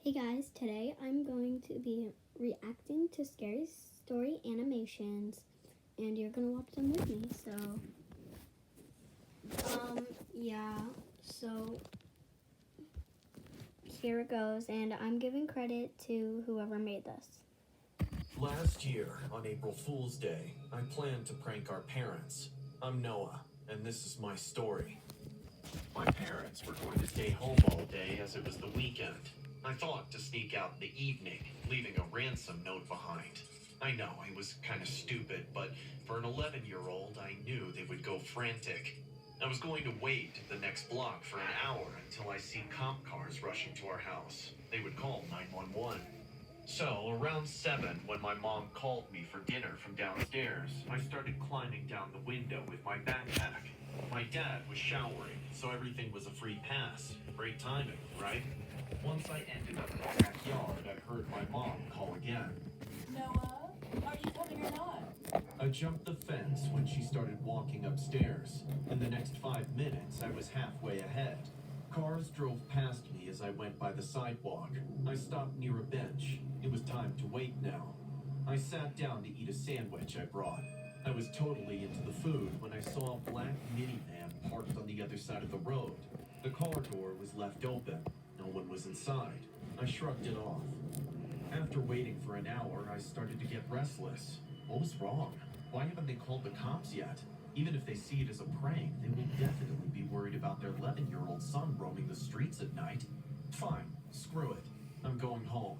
Hey guys, today I'm going to be reacting to scary story animations and you're gonna watch them with me. Yeah, so here it goes, and I'm giving credit to whoever made this. Last year, on April Fool's Day, I planned to prank our parents. I'm Noah, and this is my story. My parents were going to stay home all day as it was the weekend. I thought to sneak out in the evening, leaving a ransom note behind. I know I was kind of stupid, but for an 11-year-old, I knew they would go frantic. I was going to wait at the next block for an hour until I see cop cars rushing to our house. They would call 911. So, around 7, when my mom called me for dinner from downstairs, I started climbing down the window with my backpack. My dad was showering, so everything was a free pass. Great timing, right? Once I ended up in the backyard, I heard my mom call again. Noah, are you coming or not? I jumped the fence when she started walking upstairs. In the next 5 minutes, I was halfway ahead. Cars drove past me as I went by the sidewalk. I stopped near a bench. It was time to wait now. I sat down to eat a sandwich I brought. I was totally into the food when I saw a black minivan parked on the other side of the road. The car door was left open. No one was inside. I shrugged it off. After waiting for an hour, I started to get restless. What was wrong? Why haven't they called the cops yet? Even if they see it as a prank, they will definitely be worried about their 11-year-old son roaming the streets at night. Fine, screw it. I'm going home.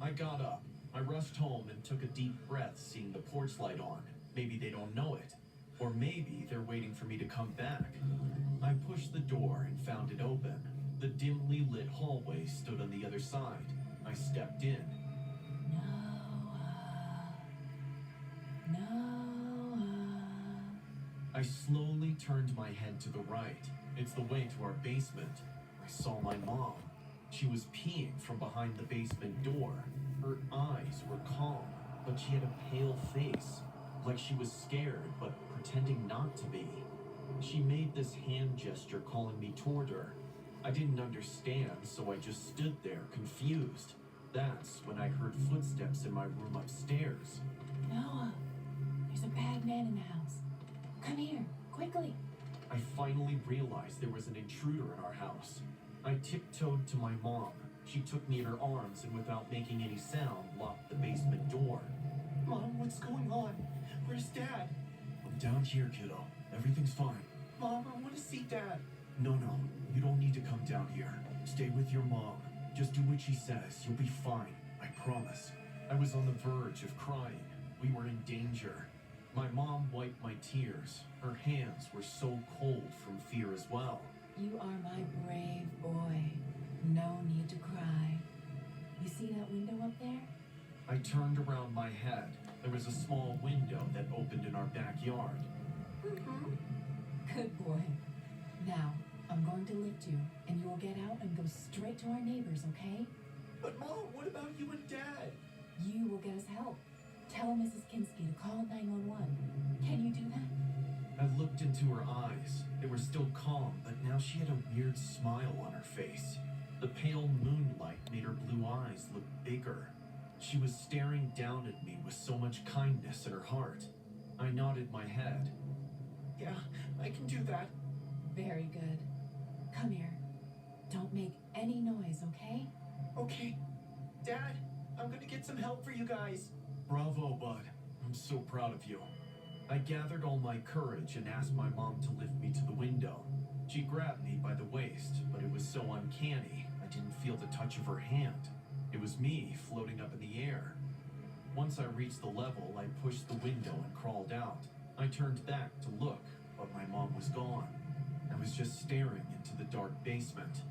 I got up. I rushed home and took a deep breath, seeing the porch light on. Maybe they don't know it. Or maybe they're waiting for me to come back. I pushed the door and found it open. The dimly lit hallway stood on the other side. I stepped in. Noah. I slowly turned my head to the right. It's the way to our basement. I saw my mom. She was peeing from behind the basement door. Her eyes were calm, but she had a pale face, like she was scared but pretending not to be. She made this hand gesture calling me toward her. I didn't understand, so I just stood there, confused. That's when I heard footsteps in my room upstairs. Noah, there's a bad man in the house. Come here, quickly. I finally realized there was an intruder in our house. I tiptoed to my mom. She took me in her arms and without making any sound, locked the basement door. Mom, what's going on? Where's Dad? I'm down here, kiddo. Everything's fine. Mom, I want to see Dad. No, you don't need to come down here. Stay with your mom. Just do what she says. You'll be fine. I promise. I was on the verge of crying. We were in danger. My mom wiped my tears. Her hands were so cold from fear as well. You are my brave boy. No need to cry. You see that window up there? I turned around my head. There was a small window that opened in our backyard. Good boy. Now, I'm going to lift you, and you will get out and go straight to our neighbors, okay? But Mom, what about you and Dad? You will get us help. Tell Mrs. Kinski to call 911. Can you do that? I looked into her eyes. They were still calm, but now she had a weird smile on her face. The pale moonlight made her blue eyes look bigger. She was staring down at me with so much kindness in her heart. I nodded my head. Yeah, I can do that. Very good. Come here. Don't make any noise, okay? Okay. Dad, I'm gonna get some help for you guys. Bravo, bud. I'm so proud of you. I gathered all my courage and asked my mom to lift me to the window. She grabbed me by the waist, but it was so uncanny, I didn't feel the touch of her hand. It was me floating up in the air. Once I reached the level, I pushed the window and crawled out. I turned back to look, but my mom was gone. I was just staring into the dark basement.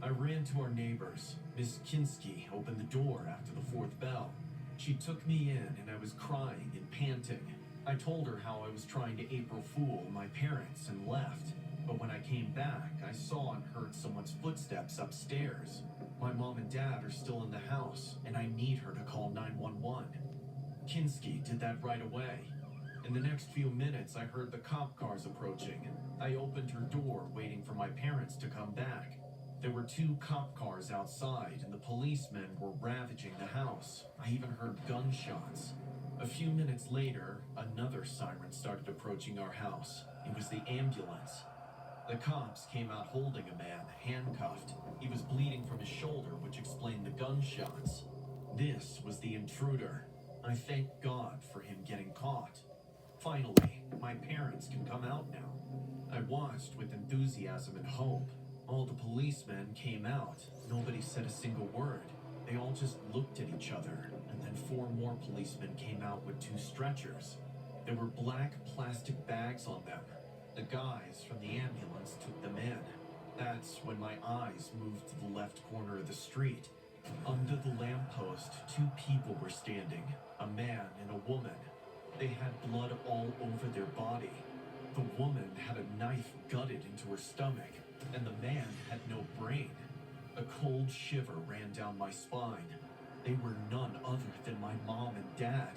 I ran to our neighbors. Miss Kinski opened the door after the fourth bell. She took me in and I was crying and panting. I told her how I was trying to April Fool my parents and left. But when I came back, I saw and heard someone's footsteps upstairs. My mom and dad are still in the house, and I need her to call 911. Kinski did that right away. In the next few minutes, I heard the cop cars approaching. I opened her door, waiting for my parents to come back. There were 2 cop cars outside, and the policemen were ravaging the house. I even heard gunshots. A few minutes later, another siren started approaching our house. It was the ambulance. The cops came out holding a man, handcuffed. He was bleeding from his shoulder, which explained the gunshots. This was the intruder. I thank God for him getting caught. Finally, my parents can come out now. I watched with enthusiasm and hope. All the policemen came out. Nobody said a single word. They all just looked at each other, and then 4 more policemen came out with 2 stretchers. There were black plastic bags on them. The guys from the ambulance took them in. That's when my eyes moved to the left corner of the street. Under the lamppost, 2 people were standing, a man and a woman. They had blood all over their body. The woman had a knife gutted into her stomach, and the man had no brain. A cold shiver ran down my spine. They were none other than my mom and dad.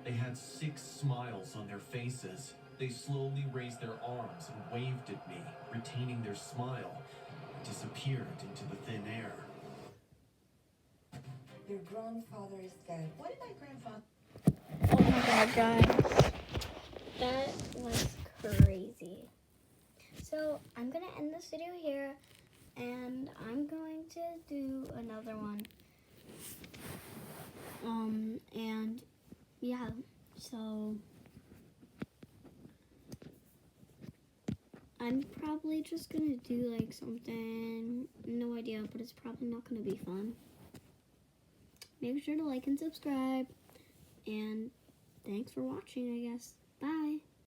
They had 6 smiles on their faces. They slowly raised their arms and waved at me, retaining their smile, disappeared into the thin air. Your grandfather is dead. What did my grandfather... Oh my god, guys. That was crazy. So, I'm going to end this video here, and I'm going to do another one. And yeah, so I'm probably just gonna do like something, no idea, but it's probably not gonna be fun. Make sure to like and subscribe, and thanks for watching, I guess. Bye.